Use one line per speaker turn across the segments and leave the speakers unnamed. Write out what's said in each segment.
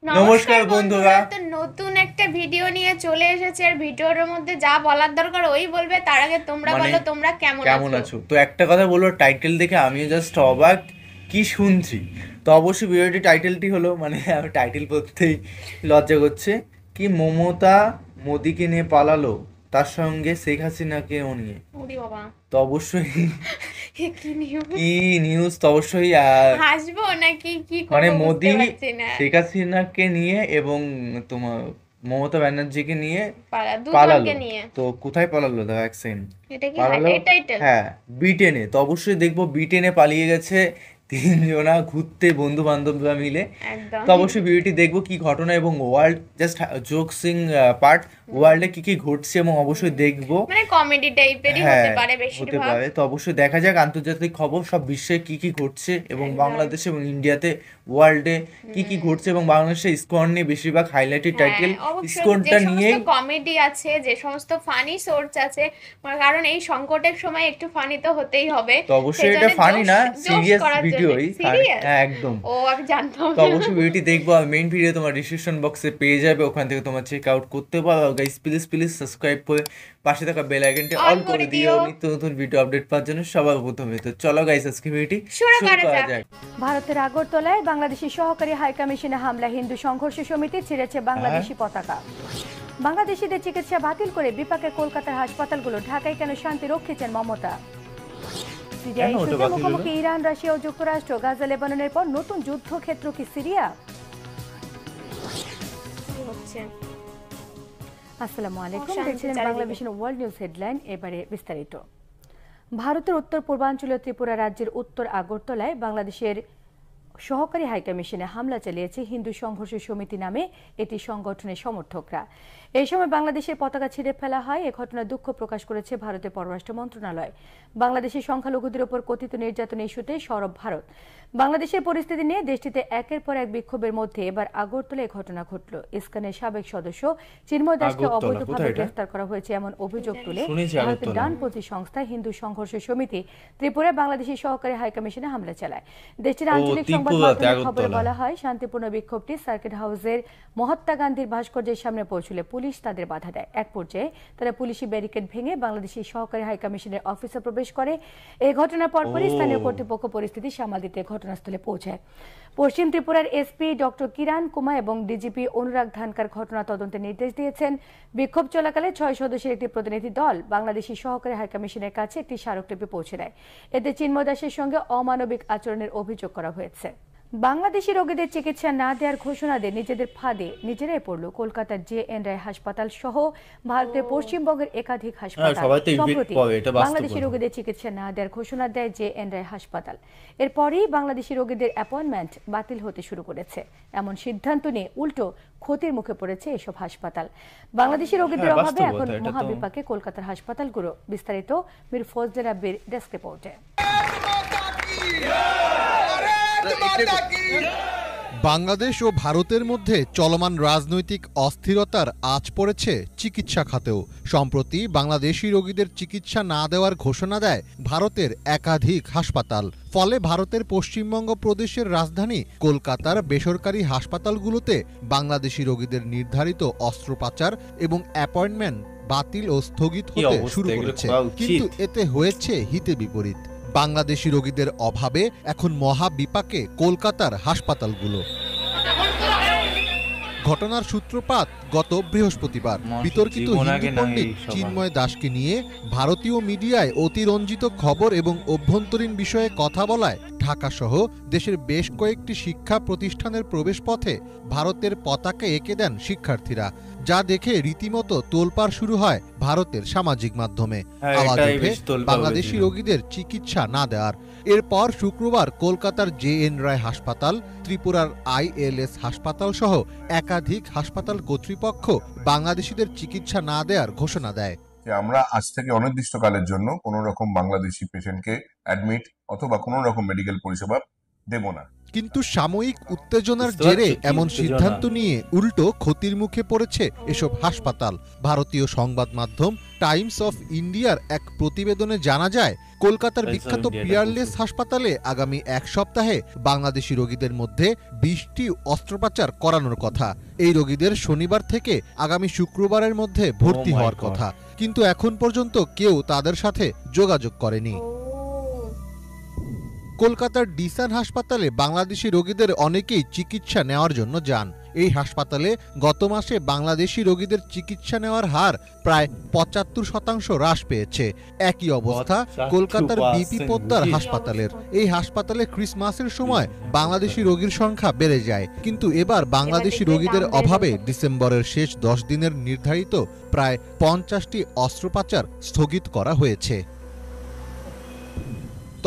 নমস্কার বন্ধুরা।
তো নতুন একটা ভিডিও নিয়ে চলে এসেছে, আর ভিডিওর মধ্যে যা বলার দরকার ওই বলবে। তার আগে তোমরা বলো তোমরা কেমন আছো।
তো একটা কথা বলবো, টাইটেল দেখে আমিও জাস্ট অবাক, কি শুনছি। তো অবশ্যই ভিডিওটি টাইটেলটি হলো, আমি টাইটেল পড়তেই লজ্জা করছে, কি মমতা মোদিকে নিয়ে পালালো, তার সঙ্গে শেখ হাসিনাকেও নিয়ে।
ওরে বাবা,
তো অবশ্যই
কি নিউজ,
কি নিউজ, তো অবশ্যই
হাসবো নাকি কি করবো
মোদি
বুঝতে পারছি না।
শেখ হাসিনাকে নিয়ে এবং তোমার মমতা ব্যানার্জিকে নিয়ে
দুজনকে
পালালো।
নিয়ে।
তো কোথায় পালালো, দাও এক সেকেন্ড।
এটা কি
পালালো,
হাইলাইট টাইটেল?
হ্যাঁ, ব্রিটেনে। তো অবশ্যই দেখবো ব্রিটেনে পালিয়ে গেছে তিনজনা ঘুরতে, বন্ধু বান্ধবরা মিলে।
একদম।
তো অবশ্যই ভিডিওটি দেখবো কি ঘটনা, এবং ওয়ার্ল্ড জাস্ট জোকসিং পার্ট, ওয়ার্ল্ডে কি কি ঘটছে, এবং অবশ্যই দেখবো।
মানে কমেডি টাইপেরই হতে
হ্যাঁ,
পারে
হতে
বেশিরভাগ।
পারে। তো অবশ্যই দেখা যাক আন্তর্জাতিক খবর, সব বিশ্বে কি কি ঘটছে, এবং
একদম।
বাংলাদেশে এবং ইন্ডিয়াতে, ওয়ার্ল্ডে কি কি ঘটছে, এবং বাংলাদেশে ইসকন নিয়ে বেশিরভাগ হাইলাইটেড টাইটেল
হ্যাঁ, অবশ্যই যে
ইসকনটা নিয়ে।
সমস্ত কমেডি আছে, যে সমস্ত ফানি সোর্স আছে, কারণ এই সংকটের সময় একটু ফানি তো হতেই হবে।
তো অবশ্যই এটা
সেজন্য
ফানি না,
জোশ
সিরিয়াস
করার জন্য।
ভিডিওই।
সিরিয়াস?
হ্যাঁ, একদম।
ও, আমি জানতাম
তো
না।
অবশ্যই ভিডিওটি দেখবো, আর মেইন ভিডিও তোমার ডিসক্রিপশন বক্সে পেয়ে যাবে, ওখান থেকে তোমার চেক আউট করতে পারো। গাইস, প্লিজ প্লিজ সাবস্ক্রাইব করে পাশে থাকা বেল আইকনটি
অন
অল করে
করে
দিও,
দিও।
নিত্য নতুন ভিডিও আপডেট পাওয়ার জন্য সবার প্রথমে। তো চলো গাইস, আজকে ভিডিওটি
শুরু
শুরু
করা
করা
যাক।
যাক।
ভারতের আগরতলায় বাংলাদেশি সহকারী হাইকমিশনে হামলা, হিন্দু সংঘর্ষ সমিতি ছিঁড়েছে বাংলাদেশি পতাকা। বাংলাদেশিদের চিকিৎসা বাতিল করে বিপাকে কলকাতার হাসপাতালগুলো, ঢাকায় কেন শান্তি রক্ষিছেন মমতা। সিরিয়া
কেন ওটা
ইস্যুতে
বাতিল হলো?
মুখোমুখি ইরান, রাশিয়া ও যুক্তরাষ্ট্র। গাজা লেবাননের পর নতুন যুদ্ধক্ষেত্র কি সিরিয়া?
কি হচ্ছে?
আসসালামু আলাইকুম,
অশান্তি
দেখছিলেন
চারিদিকে।
Bangla vision world news headline. এবারে বিস্তারিত। ভারতের উত্তর পূর্বাঞ্চলীয় ত্রিপুরা রাজ্যের উত্তর আগরতলায় বাংলাদেশের সহকারী হাইকমিশনে হামলা চালিয়েছে হিন্দু সংঘর্ষ সমিতি নামে এটি সংগঠনের সমর্থকরা। এই সময় বাংলাদেশের পতাকা ছিঁড়ে ফেলা হয়। এ ঘটনায় দুঃখ প্রকাশ করেছে ভারতের পররাষ্ট্র মন্ত্রণালয়। বাংলাদেশের সংখ্যালঘুদের উপর কথিত নির্যাতন ইস্যুতে সরব ভারত। বাংলাদেশের পরিস্থিতি নিয়ে দেশটিতে একের পর এক বিক্ষোভের মধ্যে এবার আগরতলায় ঘটনা ঘটল। ইসকানের সাবেক সদস্য চিন্ময় দাসকে অবৈধভাবে গ্রেফতার করা হয়েছে এমন অভিযোগ তুলে ভারতের ডানপন্থী সংস্থা হিন্দু সংঘর্ষ সমিতি ত্রিপুরায় বাংলাদেশের সহকারী হাইকমিশনে হামলা চালায়। দেশটির আঞ্চলিক সংবাদ মাধ্যমের খবরে বলা হয়, শান্তিপূর্ণ বিক্ষোভটি সার্কিট হাউসের মহাত্মা গান্ধীর ভাস্কর্যের সামনে পৌঁছলে পুলিশ তাদের বাধা দেয়। এক পর্যায়ে তারা পুলিশি ব্যারিকেড ভেঙে বাংলাদেশি সহকারী হাইকমিশনের অফিসে প্রবেশ করে। এই ঘটনার পরপরই স্থানীয় কর্তৃপক্ষ পরিস্থিতি সামাল দিতে ঘটনাস্থলে পৌঁছায়। পশ্চিম ত্রিপুরার এসপি ডক্টর কিরান কুমার এবং ডিজিপি অনুরাগ ধানকার ঘটনা তদন্তের নির্দেশ দিয়েছেন। বিক্ষোভ চলাকালে 6 সদস্যের একটি প্রতিনিধি দল বাংলাদেশি সহকারী হাইকমিশনের কাছে একটি স্মারকলিপি পৌঁছে দেয়। এতে চিন্ময় দাসের সঙ্গে অমানবিক আচরণের অভিযোগ করা হয়েছে। বাংলাদেশি রোগীদের চিকিৎসা না দেওয়ার ঘোষণা দিয়ে নিজেদের ফাঁদে নিজেরাই পড়ল কলকাতার JN রায় হাসপাতাল সহ ভারতের পশ্চিমবঙ্গের একাধিক হাসপাতাল। সম্প্রতি বাংলাদেশি রোগীদের চিকিৎসা না দেওয়ার ঘোষণা দেয় JN রায় হাসপাতাল। এরপরই বাংলাদেশি রোগীদের অ্যাপয়েন্টমেন্ট বাতিল হতে শুরু করেছে। এমন সিদ্ধান্ত নিয়ে উল্টো ক্ষতির মুখে পড়েছে এসব হাসপাতাল। বাংলাদেশি রোগীদের অভাবে এখন মহাবিপাকে কলকাতার হাসপাতালগুলো। বিস্তারিত মীর ফজলে রাব্বির ডেস্ক রিপোর্টে।
বাংলাদেশ ও ভারতের মধ্যে চলমান রাজনৈতিক অস্থিরতার আঁচ পড়েছে চিকিৎসা খাতেও। সম্প্রতি বাংলাদেশি রোগীদের চিকিৎসা না দেওয়ার ঘোষণা দেয় ভারতের একাধিক হাসপাতাল। ফলে ভারতের পশ্চিমবঙ্গ প্রদেশের রাজধানী কলকাতার বেসরকারি হাসপাতালগুলোতে বাংলাদেশি রোগীদের নির্ধারিত অস্ত্রোপচার এবং অ্যাপয়েন্টমেন্ট বাতিল ও স্থগিত হতে শুরু করেছে। কিন্তু এতে হয়েছে হিতে বিপরীত। বাংলাদেশি রোগীদের অভাবে এখন মহাবিপাকে কলকাতার হাসপাতালগুলো। ঘটনার সূত্রপাত গত বৃহস্পতিবার। বিতর্কিত হিন্দু পণ্ডিত চিন্ময় দাসকে নিয়ে ভারতীয় মিডিয়ায় অতিরঞ্জিত খবর এবং অভ্যন্তরীণ বিষয়ে কথা বলায় ঢাকাসহ দেশের বেশ কয়েকটি শিক্ষা প্রতিষ্ঠানের প্রবেশপথে ভারতের পতাকা এঁকে দেন শিক্ষার্থীরা, যা দেখে রীতিমতো তোলপাড় শুরু হয় ভারতের সামাজিক মাধ্যমে। আওয়াজ ওঠে বাংলাদেশি রোগীদের চিকিৎসা না দেওয়ার। এরপর শুক্রবার কলকাতার JN রায় হাসপাতাল, ত্রিপুরার ILS হাসপাতাল সহ একাধিক হাসপাতাল কর্তৃপক্ষ বাংলাদেশিদের চিকিৎসা না দেওয়ার ঘোষণা দেয়।
আমরা আজ থেকে অনির্দিষ্টকালের জন্য কোনো রকম বাংলাদেশি পেশেন্টকে অ্যাডমিট অথবা কোনো রকম মেডিকেল পরিষেবা দেব না।
কিন্তু সাময়িক উত্তেজনার জেরে এমন সিদ্ধান্ত নিয়ে উল্টো ক্ষতির মুখে পড়েছে এসব হাসপাতাল। ভারতীয় সংবাদ মাধ্যম টাইমস অফ ইন্ডিয়ার এক প্রতিবেদনে জানা যায়, কলকাতার বিখ্যাত পিয়ারলেস হাসপাতালে আগামী এক সপ্তাহে বাংলাদেশি রোগীদের মধ্যে 20টি অস্ত্রোপচার করানোর কথা। এই রোগীদের শনিবার থেকে আগামী শুক্রবারের মধ্যে ভর্তি হওয়ার কথা, কিন্তু এখন পর্যন্ত কেউ তাদের সাথে যোগাযোগ করেনি। কলকাতার ডিসান হাসপাতালে বাংলাদেশি রোগীদের অনেকেই চিকিৎসা নেওয়ার জন্য যান। এই হাসপাতালে গত মাসে বাংলাদেশি রোগীদের চিকিৎসা নেওয়ার হার প্রায় 75% হ্রাস পেয়েছে। একই অবস্থা কলকাতার বিপি পোদ্দার হাসপাতালের। এই হাসপাতালে ক্রিসমাসের সময় বাংলাদেশি রোগীর সংখ্যা বেড়ে যায়, কিন্তু এবার বাংলাদেশি রোগীদের অভাবে ডিসেম্বরের শেষ 10 দিনের নির্ধারিত প্রায় 50টি অস্ত্রোপচার স্থগিত করা হয়েছে।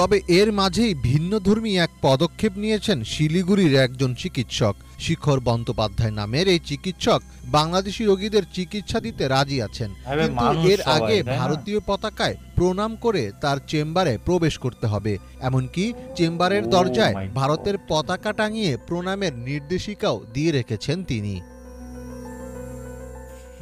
তবে এর মাঝেই ভিন্নধর্মী এক পদক্ষেপ নিয়েছেন শিলিগুড়ির একজন চিকিৎসক। শিখর বন্দ্যোপাধ্যায় নামের এই চিকিৎসক বাংলাদেশি রোগীদের চিকিৎসা দিতে রাজি আছেন, কিন্তু এর আগে ভারতীয় পতাকায় প্রণাম করে তার চেম্বারে প্রবেশ করতে হবে। এমনকি চেম্বারের দরজায় ভারতের পতাকা টাঙিয়ে প্রণামের নির্দেশিকাও দিয়ে রেখেছেন তিনি।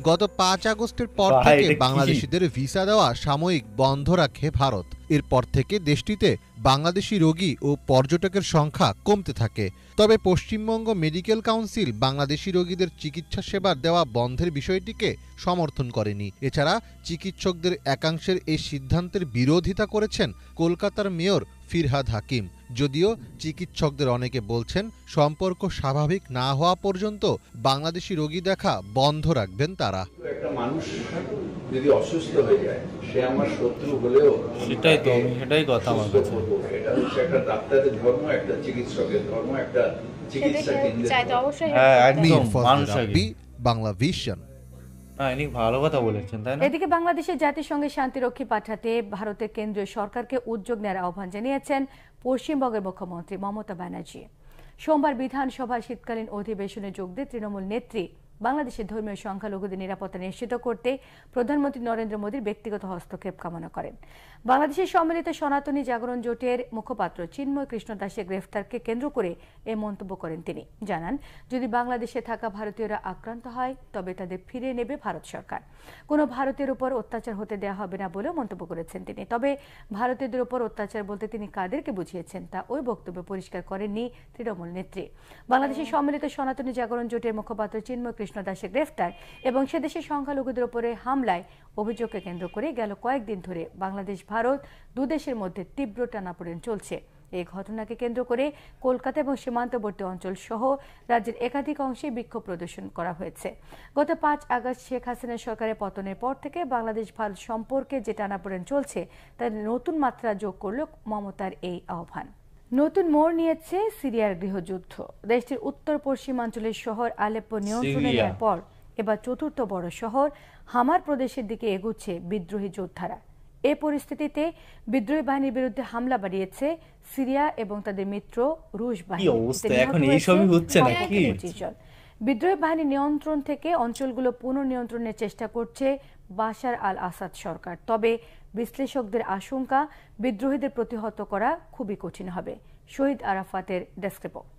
গত 5 আগস্টের পর থেকে বাংলাদেশিদের ভিসা দেওয়া সাময়িক বন্ধ রাখে ভারত। এরপর থেকে দেশটিতে বাংলাদেশি রোগী ও পর্যটকের সংখ্যা কমতে থাকে। তবে পশ্চিমবঙ্গ মেডিকেল কাউন্সিল বাংলাদেশি রোগীদের চিকিৎসা সেবা দেওয়া বন্ধের বিষয়টিকে সমর্থন করেনি। এছাড়া চিকিৎসকদের একাংশের এই সিদ্ধান্তের বিরোধিতা করেছেন কলকাতার মেয়র ফিরহাদ হাকিম। যদিও চিকিৎসকদের অনেকে বলছেন, সম্পর্ক স্বাভাবিক না হওয়া পর্যন্ত বাংলাদেশি রোগী দেখা বন্ধ রাখবেন তারা।
একটা মানুষ যদি অসুস্থ হয়ে যায়, সে আমার শত্রু হলেও
সেটাই কথা আমার কাছে।
এটা হচ্ছে একটা ডাক্তারের ধর্ম, একটা চিকিৎসকের ধর্ম, একটা চিকিৎসা কেন্দ্রের
অবশ্যই
বাংলা ভিশন।
ভালো কথা বলেছেন, তাই না?
এদিকে বাংলাদেশের জাতিসংঘে শান্তিরক্ষী পাঠাতে ভারতের কেন্দ্রীয় সরকারকে উদ্যোগ নেওয়ার আহ্বান জানিয়েছেন পশ্চিমবঙ্গের মুখ্যমন্ত্রী মমতা ব্যানার্জি। সোমবার বিধানসভার শীতকালীন অধিবেশনে যোগ দিয়ে তৃণমূল নেত্রী বাংলাদেশের ধর্মীয় সংখ্যালঘুদের নিরাপত্তা নিশ্চিত করতে প্রধানমন্ত্রী নরেন্দ্র মোদীর ব্যক্তিগত হস্তক্ষেপ কামনা করেন। বাংলাদেশের সম্মিলিত সনাতনী জাগরণ জোটের মুখপাত্র চিন্ময় কৃষ্ণ দাসের গ্রেফতারকে কেন্দ্র করে এ মন্তব্য করেন তিনি। জানান, যদি বাংলাদেশে থাকা ভারতীয়রা আক্রান্ত হয় তবে তাদের ফিরিয়ে নেবে ভারত সরকার। কোনো ভারতীয়ের উপর অত্যাচার হতে দেওয়া হবে না বলেও মন্তব্য করেছেন তিনি। তবে ভারতীয়দের উপর অত্যাচার বলতে তিনি কাদেরকে বুঝিয়েছেন তা ওই বক্তব্যে পরিষ্কার করেননি তৃণমূল নেত্রী। বাংলাদেশের সম্মিলিত সনাতনী জাগরণ জোটের মুখপাত্র চিন্ময় কৃষ্ণ দাসের গ্রেফতার এবং সে দেশের সংখ্যালঘুদের উপরে হামলায় অভিযোগকে কেন্দ্র করে গেল কয়েকদিন ধরে বাংলাদেশ ভারত দুদেশের মধ্যে তীব্র টানাপোড়েন চলছে। এই ঘটনাকে কেন্দ্র করে কলকাতা এবং সীমান্তবর্তী অঞ্চল সহ রাজ্যের একাধিক অংশে বিক্ষোভ প্রদর্শন করা হয়েছে। গত 5 আগস্ট শেখ হাসিনা সরকারের পতনের পর থেকে বাংলাদেশ ভারত সম্পর্কে যে টানাপোড়েন চলছে তার নতুন মাত্রা যোগ করল মমতার এই আহ্বান। নতুন মোড় নিয়েছে সিরিয়ার গৃহযুদ্ধ। দেশটির উত্তর পশ্চিমাঞ্চলের শহর আলেপ্পো নিয়ন্ত্রণে নেওয়ার পর এবার চতুর্থ বড় শহর হামার প্রদেশের দিকে এগুচ্ছে বিদ্রোহী যোদ্ধারা। এ পরিস্থিতিতে বিদ্রোহী বাহিনীর বিরুদ্ধে হামলা বাড়িয়েছে সিরিয়া এবং তাদের মিত্র রুশ বাহিনী। বিদ্রোহী বাহিনী নিয়ন্ত্রণ থেকে অঞ্চলগুলো পুনর্নিয়ন্ত্রণের চেষ্টা করছে বাশার আল আসাদ সরকার। তবে বিশ্লেষকদের আশঙ্কা, বিদ্রোহীদের প্রতিহত করা খুবই কঠিন হবে। শহীদ আরাফাতের ডেস্ক রিপোর্ট।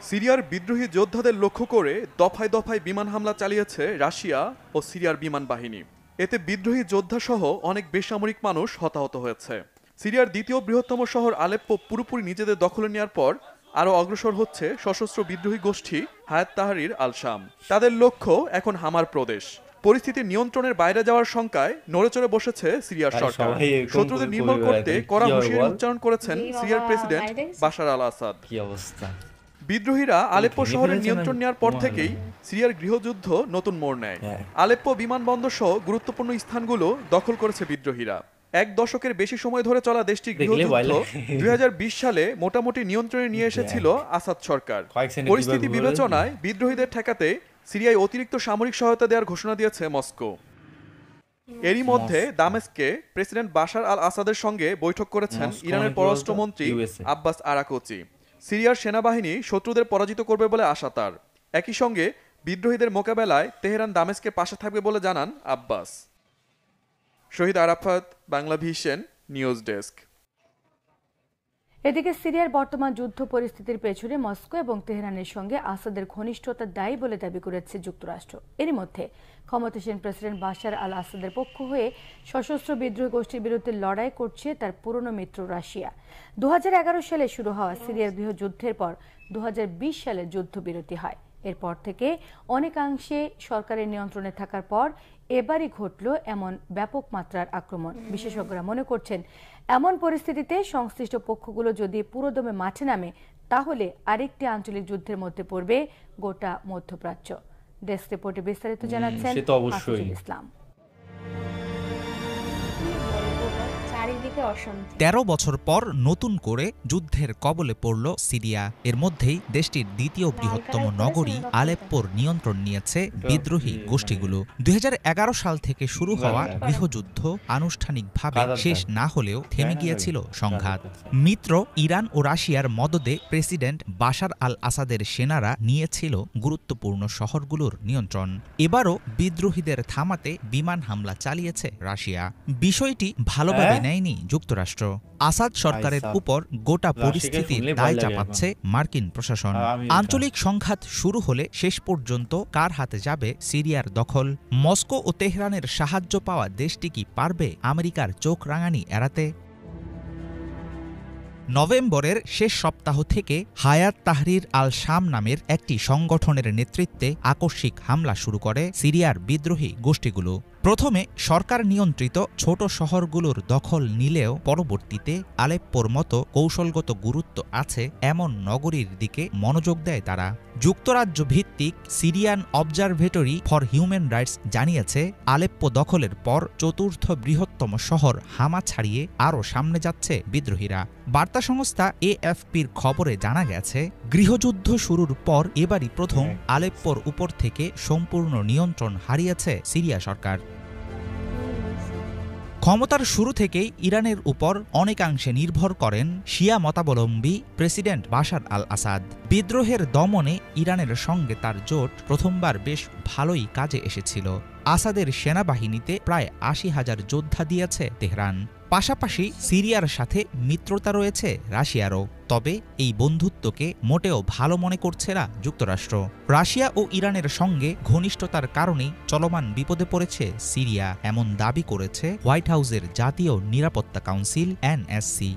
সিরিয়ার বিদ্রোহী যোদ্ধাদের লক্ষ্য করে দফায় দফায় বিমান হামলা চালিয়েছে রাশিয়া ও সিরিয়ার বিমান বাহিনী। এতে বিদ্রোহী যোদ্ধা সহ অনেক বেসামরিক মানুষ হতাহত হয়েছে। সিরিয়ার দ্বিতীয় বৃহত্তম শহর আলেপ্পো পুরোপুরি নিজেদের দখলে নেওয়ার পর আরও অগ্রসর হচ্ছে সশস্ত্র বিদ্রোহী গোষ্ঠী হায়াত তাহরির আল শাম। তাদের লক্ষ্য এখন হামার প্রদেশ। পরিস্থিতি নিয়ন্ত্রণের বাইরে যাওয়ার শঙ্কায় নড়েচড়ে বসেছে সিরিয়ার সরকার। শত্রুদের নির্মূল করতে কড়া হুঁশিয়ারি উচ্চারণ করেছেন সিরিয়ার প্রেসিডেন্ট বাশার আল আসাদ। বিদ্রোহীরা আলেপ্পো শহরের নিয়ন্ত্রণ নেওয়ার পর থেকেই সিরিয়ার গৃহযুদ্ধ নতুন মোড় নেয়। আলেপ্পো বিমানবন্দর সহ গুরুত্বপূর্ণ স্থানগুলো দখল করেছে বিদ্রোহীরা। 1 দশকের বেশি সময় ধরে চলা দেশটির গৃহযুদ্ধ 2020 সালে মোটামুটি নিয়ন্ত্রণে নিয়ে এসেছিল আসাদ সরকার। পরিস্থিতি বিবেচনায় বিদ্রোহীদের ঠেকাতে সিরিয়ায় অতিরিক্ত সামরিক সহায়তা দেওয়ার ঘোষণা দিয়েছে মস্কো। এরই মধ্যে দামেস্কে প্রেসিডেন্ট বাশার আল আসাদের সঙ্গে বৈঠক করেছেন ইরানের পররাষ্ট্রমন্ত্রী আব্বাস আরাকচি। সিরিয়ার সেনাবাহিনী শত্রুদের পরাজিত করবে বলে আশা তার। একই সঙ্গে বিদ্রোহীদের মোকাবেলায় তেহরান দামেস্কের পাশে থাকবে বলে জানান Abbas. Shahid Arafat, Bangla vision news desk.
এদিকে সিরিয়ার বর্তমান যুদ্ধ পরিস্থিতির পেছনে মস্কো এবং তেহরানের সঙ্গে আসাদের ঘনিষ্ঠতা দায়ী বলে দাবি করেছে যুক্তরাষ্ট্র। এরই মধ্যে ক্ষমতাসীন প্রেসিডেন্ট বাশার আল আসাদের পক্ষ হয়ে সশস্ত্র বিদ্রোহী গোষ্ঠীর বিরুদ্ধে লড়াই করছে তার পুরনো মিত্র রাশিয়া। 2011 সালে শুরু হওয়া সিরিয়ার গৃহযুদ্ধের পর 2020 সালে যুদ্ধবিরতি হয়। এরপর থেকে অনেকাংশে সরকারের নিয়ন্ত্রণে থাকার পর এবারই ঘটল এমন ব্যাপক মাত্রার আক্রমণ। বিশেষজ্ঞরা মনে করছেন, এমন পরিস্থিতিতে সংশ্লিষ্ট পক্ষগুলো যদি পুরোদমে মাঠে নামে তাহলে আরেকটি আঞ্চলিক যুদ্ধের মধ্যে পড়বে গোটা মধ্যপ্রাচ্য। ডেস্ক রিপোর্টে বিস্তারিত জানাচ্ছেন হাফিজুল ইসলাম।
13 বছর পর নতুন করে যুদ্ধের কবলে পড়ল সিরিয়া। এর মধ্যেই দেশটির দ্বিতীয় বৃহত্তম নগরী আলেপ্পোর নিয়ন্ত্রণ নিয়েছে বিদ্রোহী গোষ্ঠীগুলো। 2011 সাল থেকে শুরু হওয়া গৃহযুদ্ধ আনুষ্ঠানিকভাবে শেষ না হলেও থেমে গিয়েছিল সংঘাত। মিত্র ইরান ও রাশিয়ার মদদে প্রেসিডেন্ট বাশার আল আসাদের সেনারা নিয়েছিল গুরুত্বপূর্ণ শহরগুলোর নিয়ন্ত্রণ। এবারও বিদ্রোহীদের থামাতে বিমান হামলা চালিয়েছে রাশিয়া। বিষয়টি ভালোভাবে নেয়নি যুক্তরাষ্ট্র। আসাদ সরকারের উপর গোটা পরিস্থিতির দায় চাপাচ্ছে মার্কিন প্রশাসন। আঞ্চলিক সংঘাত শুরু হলে শেষ পর্যন্ত কার হাতে যাবে সিরিয়ার দখল? মস্কো ও তেহরানের সাহায্য পাওয়া দেশটি কি পারবে আমেরিকার চোখ রাঙানি এড়াতে? নভেম্বরের শেষ সপ্তাহ থেকে হায়াত তাহরির আল শাম নামের একটি সংগঠনের নেতৃত্বে আকস্মিক হামলা শুরু করে সিরিয়ার বিদ্রোহী গোষ্ঠীগুলো। প্রথমে সরকার নিয়ন্ত্রিত ছোট শহরগুলোর দখল নিলেও পরবর্তীতে আলেপ্পোর মতো কৌশলগত গুরুত্ব আছে এমন নগরীর দিকে মনোযোগ দেয় তারা। যুক্তরাজ্য ভিত্তিক Syrian observatory for human rights জানিয়েছে, আলেপ্পো দখলের পর চতুর্থ বৃহত্তম শহর হামা ছাড়িয়ে আরও সামনে যাচ্ছে বিদ্রোহীরা। বার্তা সংস্থা এএফপির খবরে জানা গেছে, গৃহযুদ্ধ শুরুর পর এবারই প্রথম আলেপ্পোর উপর থেকে সম্পূর্ণ নিয়ন্ত্রণ হারিয়েছে সিরিয়া সরকার। ক্ষমতার শুরু থেকেই ইরানের উপর অনেকাংশে নির্ভর করেন শিয়া মতাবলম্বী প্রেসিডেন্ট বাশার আল আসাদ। বিদ্রোহের দমনে ইরানের সঙ্গে তার জোট প্রথমবার বেশ ভালোই কাজে এসেছিল। আসাদের সেনাবাহিনীতে প্রায় ৮০,০০০ যোদ্ধা দিয়েছে তেহরান। পাশাপাশি সিরিয়ার সাথে মিত্রতা রয়েছে রাশিয়ারও। তবে এই বন্ধুত্বকে মোটেও ভালো মনে করছে না যুক্তরাষ্ট্র। রাশিয়া ও ইরানের সঙ্গে ঘনিষ্ঠতার কারণেই চলমান বিপদে পড়েছে সিরিয়া, এমন দাবি করেছে হোয়াইট হাউসের জাতীয় নিরাপত্তা কাউন্সিল এনএসসি।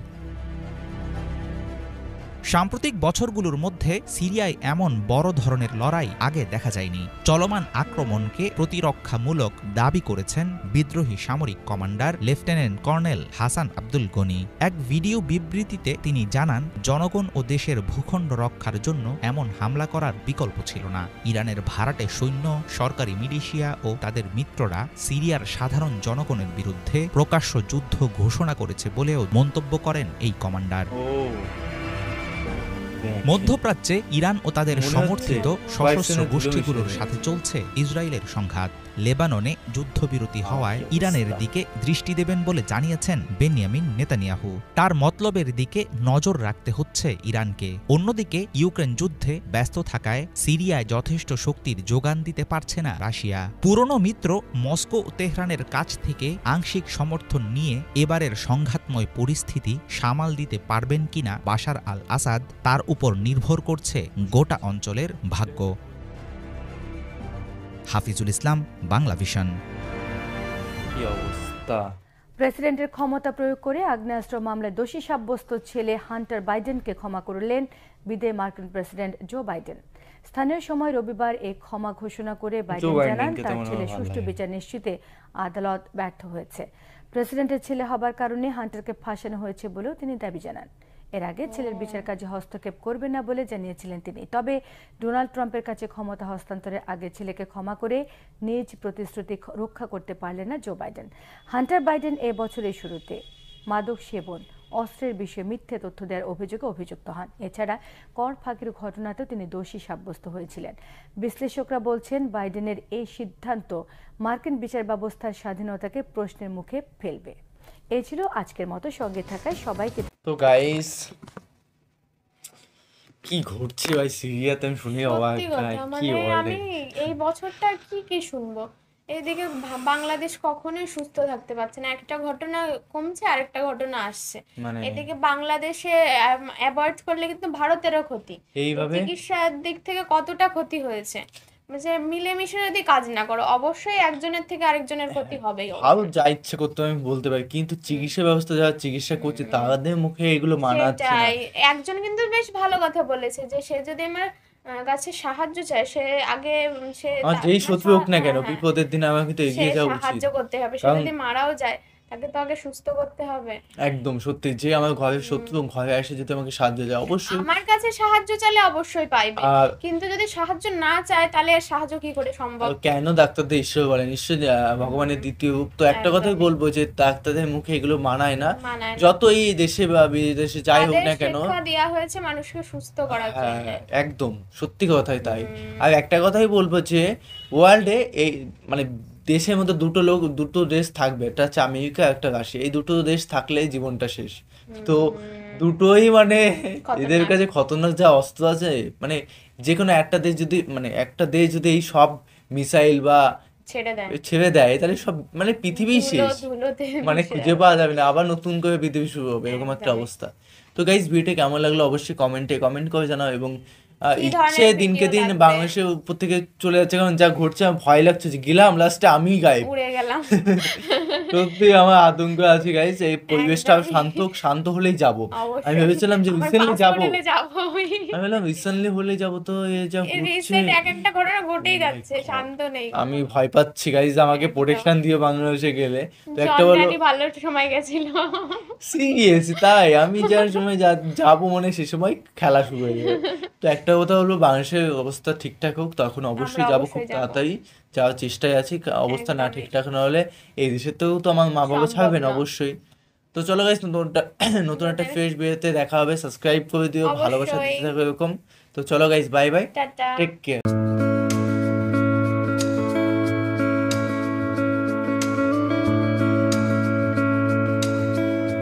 সাম্প্রতিক বছরগুলোর মধ্যে সিরিয়ায় এমন বড় ধরনের লড়াই আগে দেখা যায়নি। চলমান আক্রমণকে প্রতিরক্ষামূলক দাবি করেছেন বিদ্রোহী সামরিক commander lieutenant colonel Hasan Abdul Gani. এক ভিডিও বিবৃতিতে তিনি জানান, জনগণ ও দেশের ভূখণ্ড রক্ষার জন্য এমন হামলা করার বিকল্প ছিল না। ইরানের ভাড়াটে সৈন্য, সরকারি মিলিশিয়া ও তাদের মিত্ররা সিরিয়ার সাধারণ জনগণের বিরুদ্ধে প্রকাশ্য যুদ্ধ ঘোষণা করেছে বলেও মন্তব্য করেন এই কমান্ডার। মধ্যপ্রাচ্যে ইরান ও তাদের সমর্থিত সশস্ত্র গোষ্ঠীগুলোর সাথে চলছে ইসরায়েলের সংঘাত। লেবাননে যুদ্ধবিরতি হওয়ায় ইরানের দিকে দৃষ্টি দেবেন বলে জানিয়েছেন বেনিয়ামিন নেতানিয়াহু। তার মতলবের দিকে নজর রাখতে হচ্ছে ইরানকে। অন্যদিকে ইউক্রেন যুদ্ধে ব্যস্ত থাকায় সিরিয়ায় যথেষ্ট শক্তির যোগান দিতে পারছে না রাশিয়া। পুরনো মিত্র মস্কো ও তেহরানের কাছ থেকে আংশিক সমর্থন নিয়ে এবারের সংঘাতময় পরিস্থিতি সামাল দিতে পারবেন কিনা বাশার আল আসাদ, তার উপর নির্ভর করছে গোটা অঞ্চলের ভাগ্য। হাফিজুল ইসলাম, বাংলা ভিশন।
কি অবস্থা!
প্রেসিডেন্টের ক্ষমতা প্রয়োগ করে আগ্নেয়াস্ত্র মামলায় দোষী সাব্যস্ত ছেলে হান্টার বাইডেনকে ক্ষমা করলেন বিদায়ী মার্কিন প্রেসিডেন্ট জো বাইডেন। স্থানীয় সময় রবিবার এই ক্ষমা ঘোষণা করে বাইডেন জানান, তার ছেলে সুষ্ঠু বিচার নিশ্চিতে আদালত ব্যর্থ হয়েছে। প্রেসিডেন্টের ছেলে হবার কারণে হান্টারকে ফাঁসানো হয়েছে বলেও তিনি দাবি জানান। এর আগে ছেলের বিচার কাজে হস্তক্ষেপ করবেন না বলে জানিয়েছিলেন তিনি। তবে ডোনাল্ড ট্রাম্পের কাছে ক্ষমতা হস্তান্তরের আগে ছেলেকে ক্ষমা করে নিজ প্রতিশ্রুতি রক্ষা করতে পারলেন না জো বাইডেন। হান্টার বাইডেন এ বছরের শুরুতে মাদক সেবন, অস্ত্রের বিষয়ে মিথ্যে তথ্য দেওয়ার অভিযোগে অভিযুক্ত হন। এছাড়া কর ফাঁকির ঘটনাতেও তিনি দোষী সাব্যস্ত হয়েছিলেন। বিশ্লেষকরা বলছেন, বাইডেনের এই সিদ্ধান্ত মার্কিন বিচার ব্যবস্থার স্বাধীনতাকে প্রশ্নের মুখে ফেলবে। এই ছিল আজকের মতো। সঙ্গে থাকায় সবাইকে।
তো গাইস, কি ঘটছে ভাই সিরিয়াতে, আমি শুনে অবাক।
আমি এই বছরটা কি শুনবো, এইদিকে বাংলাদেশ কখনোই সুস্থ থাকতে পারছে না, একটা ঘটনা কমছে আরেকটা ঘটনা আসছে।
মানে
এদিকে বাংলাদেশে অ্যাভয়েড করলে কিন্তু ভারতেরও ক্ষতি।
এইভাবে
চিকিৎসার দিক থেকে কতটা ক্ষতি হয়েছে, যে মিলেমিশে যদি কাজ না করো অবশ্যই একজনের থেকে আরেকজনের ক্ষতি হবেই।
ভালো যা ইচ্ছে করতে আমি বলতে পারি, কিন্তু চিকিৎসা ব্যবস্থা যারা চিকিৎসা করছে তাদের মুখে এগুলো মানাচ্ছে না।
সেটাই, একজন কিন্তু বেশ ভালো কথা বলেছে যে সে যদি আমার কাছে সাহায্য চায়, সে আগে সে
আমার যেই শত্রু হোক না কেন,
হ্যাঁ,
বিপদের দিনে আমাকে তো
সে
এগিয়ে যাওয়া উচিত।
সাহায্য করতে হবে। সে
কারণ
যদি মারাও যায় তাকে তো আগে সুস্থ করতে হবে।
একদম সত্যি, যে আমার ঘরের শত্রু ঘরে এসে যদি আমাকে সাহায্য দেয় অবশ্যই।
আমার কাছে সাহায্য চাইলে অবশ্যই পাইবে,
আর
কিন্তু যদি সাহায্য না চায় তাহলে আর সাহায্য কি করে সম্ভব?
আর কেন ডাক্তারদের ঈশ্বর বলে? নিশ্চয়ই ভগবানের দ্বিতীয় রূপ। তো একটা কথাই
একদমই।
বলবো যে ডাক্তারদের মুখে এগুলো মানায় না,
মানায় না।
যতই দেশে বা বিদেশে যাই হোক
তাদের
না কেন।
শিক্ষা দেওয়া হয়েছে মানুষকে সুস্থ করার জন্য।
হ্যাঁ একদম সত্যি কথাই তাই। আর একটা কথাই বলবো যে ওয়ার্ল্ডে এই মানে দেশের মধ্যে দুটো দেশ থাকবে, একটা হচ্ছে আমেরিকা, একটা রাশিয়া। এই দুটো দেশ থাকলেই জীবনটা শেষ। তো দুটোই মানে এদের কাছে খতরনাক যা অস্ত্র আছে, মানে যে কোনো একটা দেশ যদি এই সব মিসাইল বা ছেড়ে দেয় তাহলে সব মানে পৃথিবী শেষ,
ধুলোতে
মানে
মিশে
খুঁজে পাওয়া যাবে না, আবার নতুন করে পৃথিবী শুরু হবে, এরকম একটা অবস্থা। তো গাইস ভিডিওটা কেমন লাগলো অবশ্যই কমেন্ট করে জানাও। এবং
কি
ইচ্ছে
ধরনের
দিনকে
video
দিন
লাগবে?
বাংলাদেশের উপর থেকে চলে যাচ্ছে, কারণ যা ঘটছে আমার ভয় লাগছে যে গেলাম লাস্টে আমি গায়েব।
উড়ে গেলাম।
সত্যি আমার আতঙ্ক আছে গাইস। এই পরিবেশটা আরো শান্ত হলেই যাব। আমি ভেবেছিলাম যে রিসেন্টলি যাবো, আমি ভাবলাম রিসেন্টলি হলে যাব, তো এ যা হচ্ছে
রিসেন্ট এক একটা ঘটনা ঘটেই যাচ্ছে, শান্ত নেই।
আমি ভয় পাচ্ছি গাইস, আমাকে প্রোটেকশন দিও বাংলাদেশে গেলে। তো একটা বলো
জন্ডানি ভালো সময় গেছিল।
সিরিয়াস তাই, আমি যার সময় যাবো মানে সে সময় খেলা শুরু হয়ে যাবে। তো একটা কথা হলো বাংলাদেশের অবস্থা ঠিকঠাক হোক তখন অবশ্যই যাবো, খুব তাড়াতাড়ি যাওয়ার চেষ্টায় আছি। অবস্থা না ঠিকঠাক না হলে এই দেশেতেও তো আমার মা বাবা ছাড়বেন অবশ্যই। তো চলো গাইস, নতুন একটা ফ্রেশ ভিডিওতে দেখা হবে। সাবস্ক্রাইব করে দিও, ভালোবাসা দিতে থাকো এরকম। তো চলো guys, bye bye,
tata.
Take care.